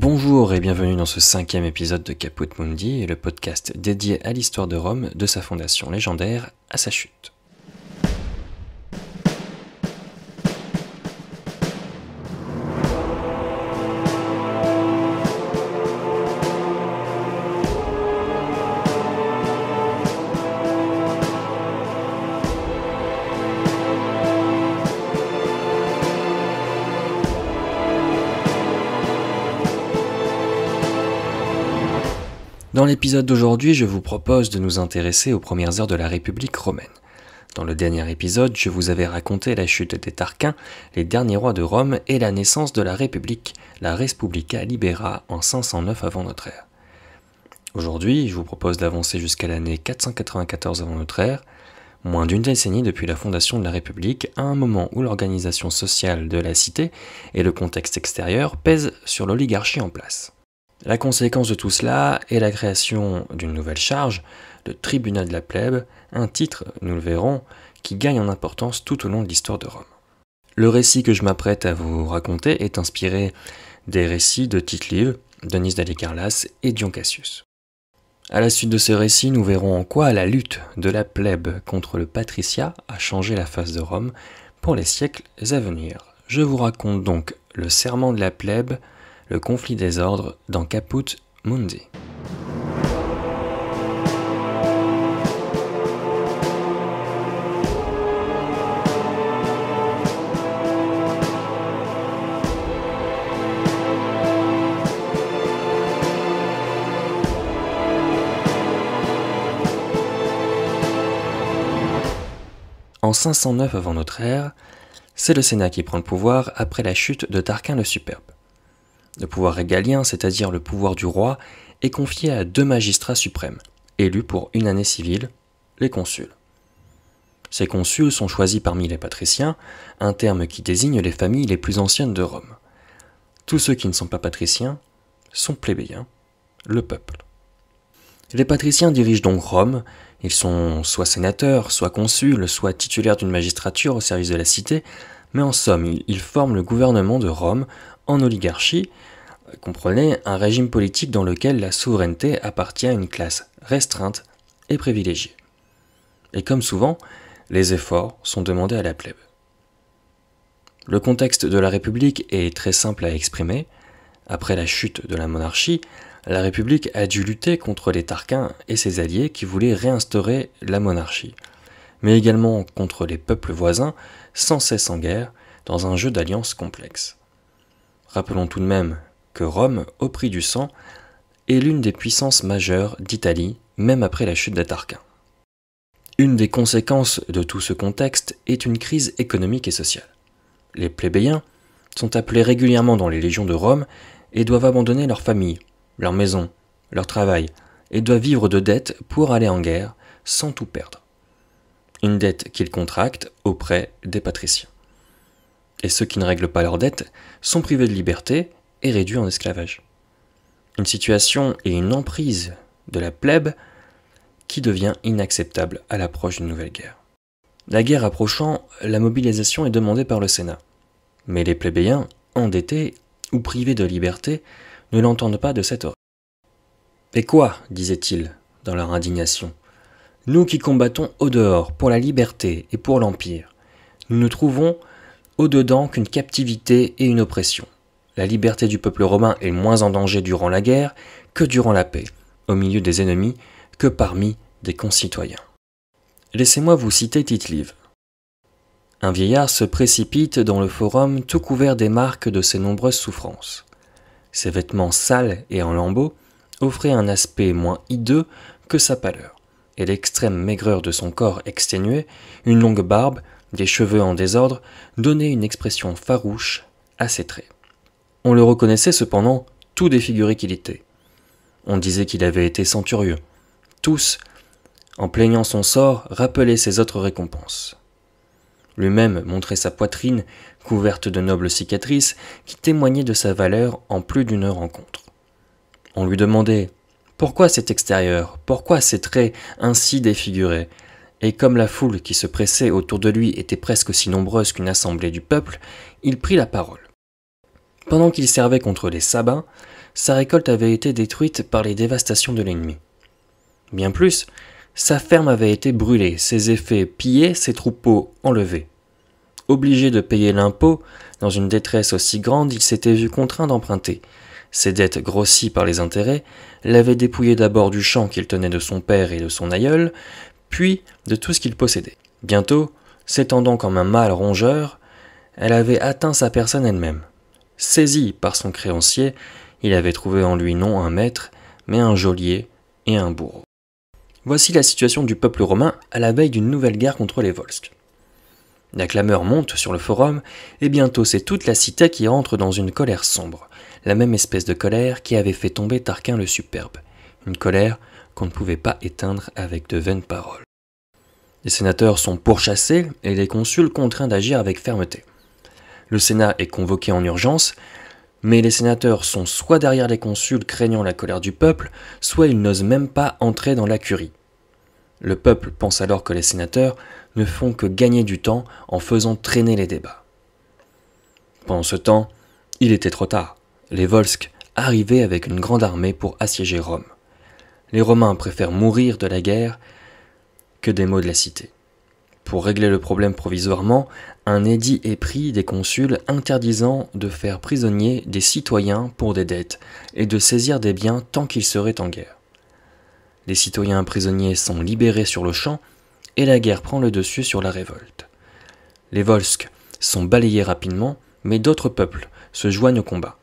Bonjour et bienvenue dans ce 5e épisode de Caput Mundi, le podcast dédié à l'histoire de Rome, de sa fondation légendaire à sa chute. Dans l'épisode d'aujourd'hui, je vous propose de nous intéresser aux premières heures de la République romaine. Dans le dernier épisode, je vous avais raconté la chute des Tarquins, les derniers rois de Rome et la naissance de la République, la Respublica Libera, en 509 avant notre ère. Aujourd'hui, je vous propose d'avancer jusqu'à l'année 494 avant notre ère, moins d'une décennie depuis la fondation de la République, à un moment où l'organisation sociale de la cité et le contexte extérieur pèsent sur l'oligarchie en place. La conséquence de tout cela est la création d'une nouvelle charge, le tribunat de la plèbe, un titre, nous le verrons, qui gagne en importance tout au long de l'histoire de Rome. Le récit que je m'apprête à vous raconter est inspiré des récits de Tite-Live, Denys d'Halicarnasse et Dion Cassius. À la suite de ce récit, nous verrons en quoi la lutte de la plèbe contre le patriciat a changé la face de Rome pour les siècles à venir. Je vous raconte donc le serment de la plèbe, le conflit des ordres dans Caput Mundi. En 509 avant notre ère, c'est le Sénat qui prend le pouvoir après la chute de Tarquin le Superbe. Le pouvoir régalien, c'est-à-dire le pouvoir du roi, est confié à deux magistrats suprêmes, élus pour une année civile, les consuls. Ces consuls sont choisis parmi les patriciens, un terme qui désigne les familles les plus anciennes de Rome. Tous ceux qui ne sont pas patriciens sont plébéiens, le peuple. Les patriciens dirigent donc Rome, ils sont soit sénateurs, soit consuls, soit titulaires d'une magistrature au service de la cité, mais en somme, ils forment le gouvernement de Rome en oligarchie, comprenez un régime politique dans lequel la souveraineté appartient à une classe restreinte et privilégiée. Et comme souvent, les efforts sont demandés à la plèbe. Le contexte de la République est très simple à exprimer. Après la chute de la monarchie, la République a dû lutter contre les Tarquins et ses alliés qui voulaient réinstaurer la monarchie, mais également contre les peuples voisins, sans cesse en guerre, dans un jeu d'alliances complexe. Rappelons tout de même que Rome, au prix du sang, est l'une des puissances majeures d'Italie, même après la chute des Tarquins. Une des conséquences de tout ce contexte est une crise économique et sociale. Les plébéiens sont appelés régulièrement dans les légions de Rome et doivent abandonner leur famille, leur maison, leur travail, et doivent vivre de dettes pour aller en guerre sans tout perdre. Une dette qu'ils contractent auprès des patriciens. Et ceux qui ne règlent pas leurs dettes sont privés de liberté et réduits en esclavage. Une situation et une emprise de la plèbe qui devient inacceptable à l'approche d'une nouvelle guerre. La guerre approchant, la mobilisation est demandée par le Sénat. Mais les plébéiens, endettés ou privés de liberté, ne l'entendent pas de cette oreille. « Et quoi, disaient-ils, dans leur indignation, nous qui combattons au-dehors pour la liberté et pour l'Empire, nous ne trouvons au-dedans qu'une captivité et une oppression. La liberté du peuple romain est moins en danger durant la guerre que durant la paix, au milieu des ennemis que parmi des concitoyens. » Laissez-moi vous citer Tite-Live. Un vieillard se précipite dans le forum tout couvert des marques de ses nombreuses souffrances. Ses vêtements sales et en lambeaux offraient un aspect moins hideux que sa pâleur, et l'extrême maigreur de son corps exténué, une longue barbe, des cheveux en désordre, donnaient une expression farouche à ses traits. On le reconnaissait cependant tout défiguré qu'il était. On disait qu'il avait été centurieux. Tous, en plaignant son sort, rappelaient ses autres récompenses. Lui-même montrait sa poitrine, couverte de nobles cicatrices, qui témoignaient de sa valeur en plus d'une rencontre. On lui demandait « Pourquoi cet extérieur ? Pourquoi ces traits ainsi défigurés ?» Et comme la foule qui se pressait autour de lui était presque aussi nombreuse qu'une assemblée du peuple, il prit la parole. Pendant qu'il servait contre les Sabins, sa récolte avait été détruite par les dévastations de l'ennemi. Bien plus, sa ferme avait été brûlée, ses effets pillés, ses troupeaux enlevés. Obligé de payer l'impôt, dans une détresse aussi grande, il s'était vu contraint d'emprunter. Ses dettes grossies par les intérêts l'avaient dépouillé d'abord du champ qu'il tenait de son père et de son aïeul, puis de tout ce qu'il possédait. Bientôt, s'étendant comme un mâle rongeur, elle avait atteint sa personne elle-même. Saisi par son créancier, il avait trouvé en lui non un maître, mais un geôlier et un bourreau. Voici la situation du peuple romain à la veille d'une nouvelle guerre contre les Volsques. La clameur monte sur le forum, et bientôt c'est toute la cité qui entre dans une colère sombre, la même espèce de colère qui avait fait tomber Tarquin le Superbe, une colère qu'on ne pouvait pas éteindre avec de vaines paroles. Les sénateurs sont pourchassés et les consuls contraints d'agir avec fermeté. Le Sénat est convoqué en urgence, mais les sénateurs sont soit derrière les consuls craignant la colère du peuple, soit ils n'osent même pas entrer dans la curie. Le peuple pense alors que les sénateurs ne font que gagner du temps en faisant traîner les débats. Pendant ce temps, il était trop tard. Les Volsques arrivaient avec une grande armée pour assiéger Rome. Les Romains préfèrent mourir de la guerre que des maux de la cité. Pour régler le problème provisoirement, un édit est pris des consuls interdisant de faire prisonnier des citoyens pour des dettes et de saisir des biens tant qu'ils seraient en guerre. Les citoyens prisonniers sont libérés sur le champ et la guerre prend le dessus sur la révolte. Les Volsques sont balayés rapidement, mais d'autres peuples se joignent au combat.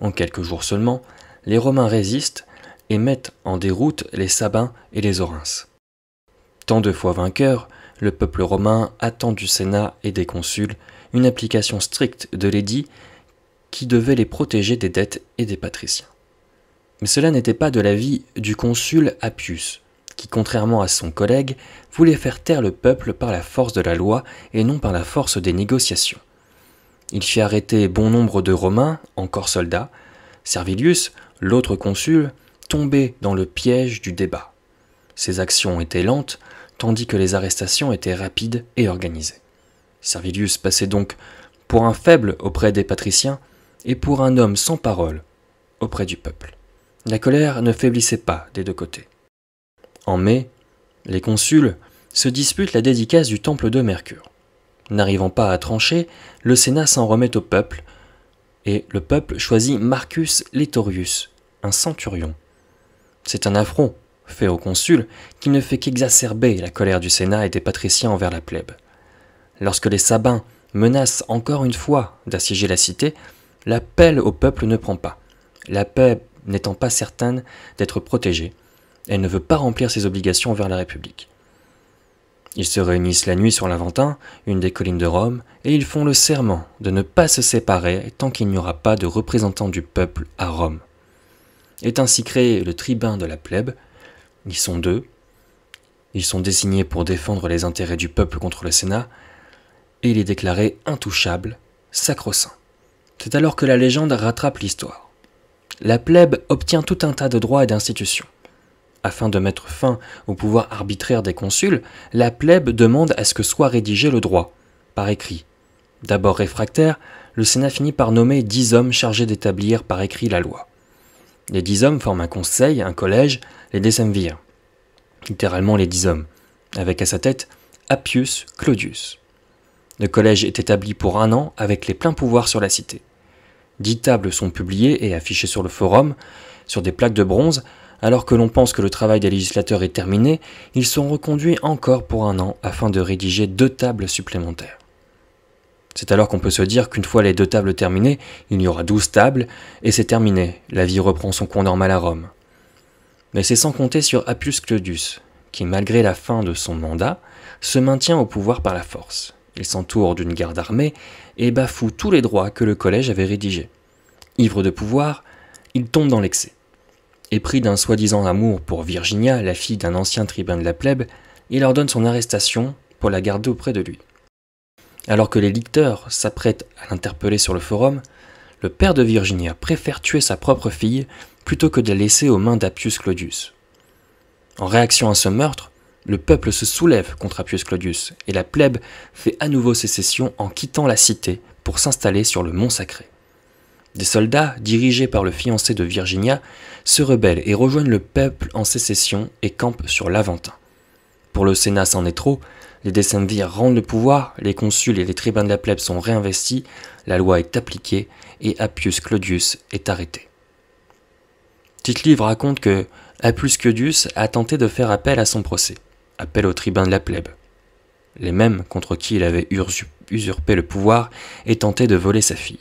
En quelques jours seulement, les Romains résistent et mettent en déroute les Sabins et les Orins. Tant de fois vainqueurs, le peuple romain attend du Sénat et des consuls une application stricte de l'édit qui devait les protéger des dettes et des patriciens. Mais cela n'était pas de l'avis du consul Appius, qui, contrairement à son collègue, voulait faire taire le peuple par la force de la loi et non par la force des négociations. Il fit arrêter bon nombre de Romains, encore soldats. Servilius, l'autre consul, tombait dans le piège du débat. Ses actions étaient lentes, tandis que les arrestations étaient rapides et organisées. Servilius passait donc pour un faible auprès des patriciens et pour un homme sans parole auprès du peuple. La colère ne faiblissait pas des deux côtés. En mai, les consuls se disputent la dédicace du temple de Mercure. N'arrivant pas à trancher, le Sénat s'en remet au peuple, et le peuple choisit Marcus Laetorius, un centurion. C'est un affront fait au consul qui ne fait qu'exacerber la colère du Sénat et des patriciens envers la plèbe. Lorsque les Sabins menacent encore une fois d'assiéger la cité, l'appel au peuple ne prend pas. La plèbe n'étant pas certaine d'être protégée, elle ne veut pas remplir ses obligations envers la République. Ils se réunissent la nuit sur l'Aventin, une des collines de Rome, et ils font le serment de ne pas se séparer tant qu'il n'y aura pas de représentants du peuple à Rome. Est ainsi créé le tribun de la plèbe. Ils sont deux. Ils sont désignés pour défendre les intérêts du peuple contre le Sénat, et il est déclaré intouchable, sacro-saint. C'est alors que la légende rattrape l'histoire. La plèbe obtient tout un tas de droits et d'institutions. Afin de mettre fin au pouvoir arbitraire des consuls, la plèbe demande à ce que soit rédigé le droit, par écrit. D'abord réfractaire, le Sénat finit par nommer 10 hommes chargés d'établir par écrit la loi. Les 10 hommes forment un conseil, un collège, les décemvirs. Littéralement les 10 hommes, avec à sa tête Appius Claudius. Le collège est établi pour 1 an avec les pleins pouvoirs sur la cité. 10 tables sont publiées et affichées sur le forum, sur des plaques de bronze. Alors que l'on pense que le travail des législateurs est terminé, ils sont reconduits encore pour 1 an afin de rédiger 2 tables supplémentaires. C'est alors qu'on peut se dire qu'une fois les 2 tables terminées, il y aura 12 tables, et c'est terminé, la vie reprend son cours normal à Rome. Mais c'est sans compter sur Appius Claudius, qui malgré la fin de son mandat, se maintient au pouvoir par la force. Il s'entoure d'une garde armée et bafoue tous les droits que le collège avait rédigés. Ivre de pouvoir, il tombe dans l'excès. Épris d'un soi-disant amour pour Virginia, la fille d'un ancien tribun de la plèbe, il ordonne son arrestation pour la garder auprès de lui. Alors que les licteurs s'apprêtent à l'interpeller sur le forum, le père de Virginia préfère tuer sa propre fille plutôt que de la laisser aux mains d'Appius Claudius. En réaction à ce meurtre, le peuple se soulève contre Appius Claudius et la plèbe fait à nouveau sécession en quittant la cité pour s'installer sur le mont sacré. Des soldats, dirigés par le fiancé de Virginia, se rebellent et rejoignent le peuple en sécession et campent sur l'Aventin. Pour le Sénat, c'en est trop. Les décemvirs rendent le pouvoir, les consuls et les tribuns de la plèbe sont réinvestis, la loi est appliquée et Appius Claudius est arrêté. Tite-Livre raconte que Appius Claudius a tenté de faire appel à son procès, appel aux tribuns de la plèbe, les mêmes contre qui il avait usurpé le pouvoir et tenté de voler sa fille.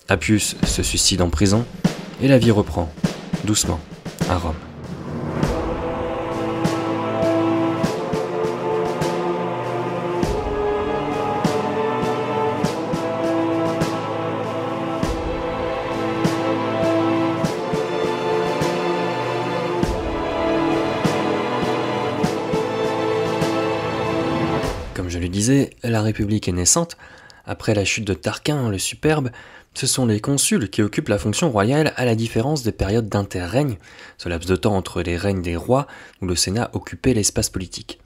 Appius se suicide en prison et la vie reprend, doucement, à Rome. Comme je le disais, la République est naissante. Après la chute de Tarquin le Superbe, ce sont les consuls qui occupent la fonction royale à la différence des périodes d'interrègne, ce laps de temps entre les règnes des rois où le Sénat occupait l'espace politique.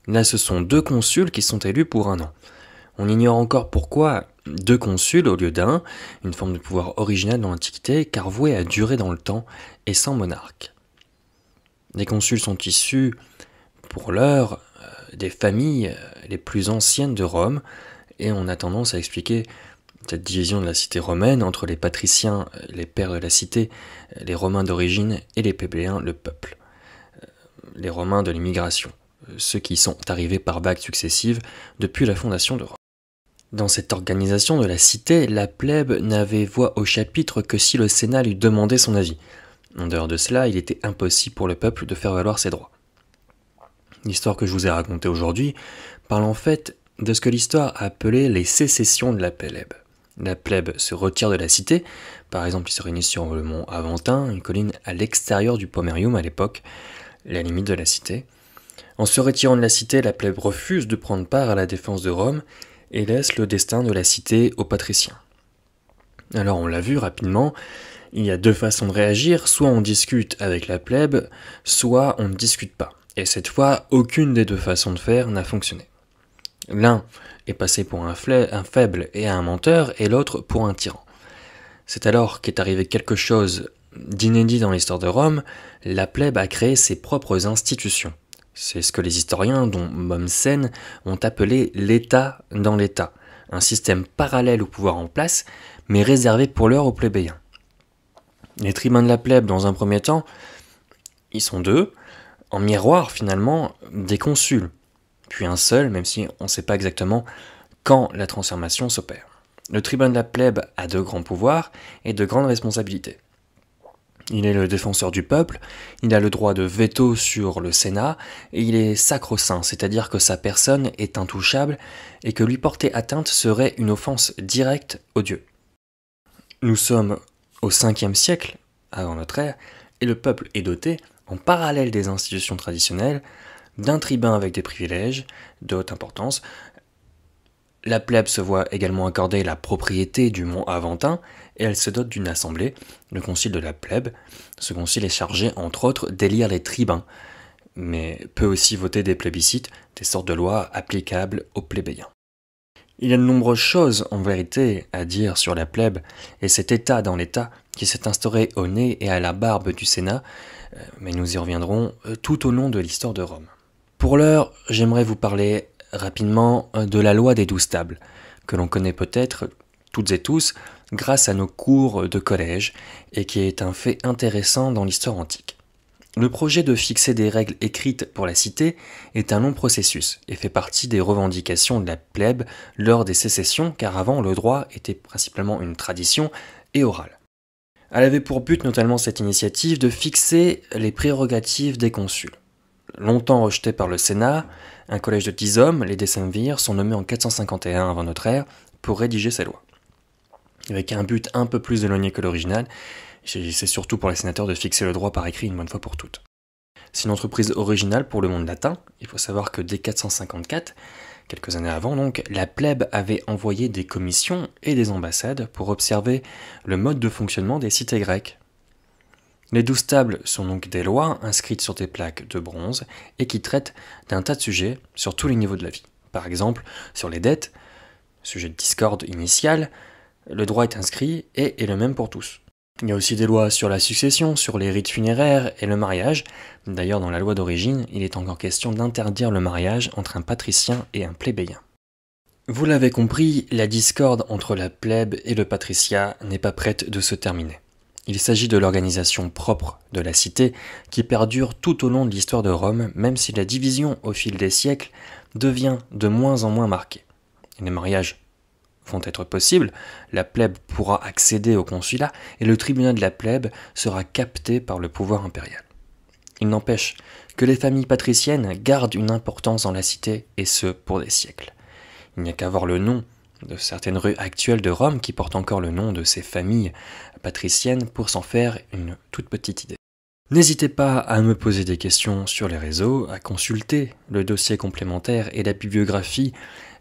Là, ce sont 2 consuls qui sont élus pour 1 an. On ignore encore pourquoi 2 consuls au lieu d'1, une forme de pouvoir originale dans l'Antiquité, car vouée à durer dans le temps et sans monarque. Les consuls sont issus, pour l'heure, des familles les plus anciennes de Rome, et on a tendance à expliquer cette division de la cité romaine entre les patriciens, les pères de la cité, les Romains d'origine, et les plébéiens, le peuple, les Romains de l'immigration, ceux qui sont arrivés par vagues successives depuis la fondation de Rome. Dans cette organisation de la cité, la plèbe n'avait voix au chapitre que si le Sénat lui demandait son avis. En dehors de cela, il était impossible pour le peuple de faire valoir ses droits. L'histoire que je vous ai racontée aujourd'hui parle en fait de ce que l'histoire a appelé les sécessions de la plèbe. La plèbe se retire de la cité, par exemple il se réunit sur le mont Aventin, une colline à l'extérieur du Pomerium à l'époque, la limite de la cité. En se retirant de la cité, la plèbe refuse de prendre part à la défense de Rome et laisse le destin de la cité aux patriciens. Alors on l'a vu rapidement, il y a 2 façons de réagir, soit on discute avec la plèbe, soit on ne discute pas. Et cette fois, aucune des 2 façons de faire n'a fonctionné. L'un est passé pour un faible et un menteur, et l'autre pour un tyran. C'est alors qu'est arrivé quelque chose d'inédit dans l'histoire de Rome, la plèbe a créé ses propres institutions. C'est ce que les historiens, dont Mommsen, ont appelé l'État dans l'État, un système parallèle au pouvoir en place, mais réservé pour l'heure aux plébéiens. Les tribuns de la plèbe, dans un premier temps, ils sont 2, en miroir finalement des consuls, puis un seul, même si on ne sait pas exactement quand la transformation s'opère. Le tribun de la plèbe a de grands pouvoirs et de grandes responsabilités. Il est le défenseur du peuple, il a le droit de veto sur le Sénat, et il est sacro-saint, c'est-à-dire que sa personne est intouchable et que lui porter atteinte serait une offense directe aux dieux. Nous sommes au 5e siècle, avant notre ère, et le peuple est doté, en parallèle des institutions traditionnelles, d'un tribun avec des privilèges de haute importance. La plèbe se voit également accorder la propriété du mont Aventin et elle se dote d'une assemblée, le concile de la plèbe. Ce concile est chargé, entre autres, d'élire les tribuns, mais peut aussi voter des plébiscites, des sortes de lois applicables aux plébéiens. Il y a de nombreuses choses, en vérité, à dire sur la plèbe et cet état dans l'état qui s'est instauré au nez et à la barbe du Sénat, mais nous y reviendrons tout au long de l'histoire de Rome. Pour l'heure, j'aimerais vous parler rapidement de la loi des 12 tables, que l'on connaît peut-être toutes et tous grâce à nos cours de collège et qui est un fait intéressant dans l'histoire antique. Le projet de fixer des règles écrites pour la cité est un long processus et fait partie des revendications de la plèbe lors des sécessions, car avant le droit était principalement une tradition et orale. Elle avait pour but notamment cette initiative de fixer les prérogatives des consuls. Longtemps rejeté par le Sénat, un collège de 10 hommes, les décemvirs, sont nommés en 451 avant notre ère pour rédiger ces lois. Avec un but un peu plus éloigné que l'original, c'est surtout pour les sénateurs de fixer le droit par écrit une bonne fois pour toutes. C'est une entreprise originale pour le monde latin. Il faut savoir que dès 454, quelques années avant donc, la plèbe avait envoyé des commissions et des ambassades pour observer le mode de fonctionnement des cités grecques. Les 12 tables sont donc des lois inscrites sur des plaques de bronze et qui traitent d'un tas de sujets sur tous les niveaux de la vie. Par exemple, sur les dettes, sujet de discorde initial, Le droit est inscrit et est le même pour tous. Il y a aussi des lois sur la succession, sur les rites funéraires et le mariage. D'ailleurs, dans la loi d'origine, il est encore question d'interdire le mariage entre un patricien et un plébéien. Vous l'avez compris, la discorde entre la plèbe et le patriciat n'est pas prête de se terminer. Il s'agit de l'organisation propre de la cité qui perdure tout au long de l'histoire de Rome, même si la division au fil des siècles devient de moins en moins marquée. Les mariages vont être possibles, la plèbe pourra accéder au consulat et le tribunal de la plèbe sera capté par le pouvoir impérial. Il n'empêche que les familles patriciennes gardent une importance dans la cité, et ce pour des siècles. Il n'y a qu'à voir le nom de certaines rues actuelles de Rome qui portent encore le nom de ces familles patriciennes pour s'en faire une toute petite idée. N'hésitez pas à me poser des questions sur les réseaux, à consulter le dossier complémentaire et la bibliographie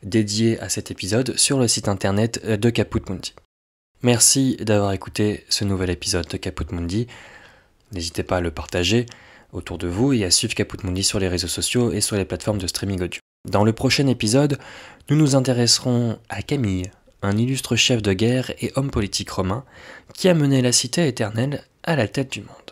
dédiée à cet épisode sur le site internet de Caput Mundi. Merci d'avoir écouté ce nouvel épisode de Caput Mundi. N'hésitez pas à le partager autour de vous et à suivre Caput Mundi sur les réseaux sociaux et sur les plateformes de streaming audio. Dans le prochain épisode, nous nous intéresserons à Camille, un illustre chef de guerre et homme politique romain qui a mené la cité éternelle à la tête du monde.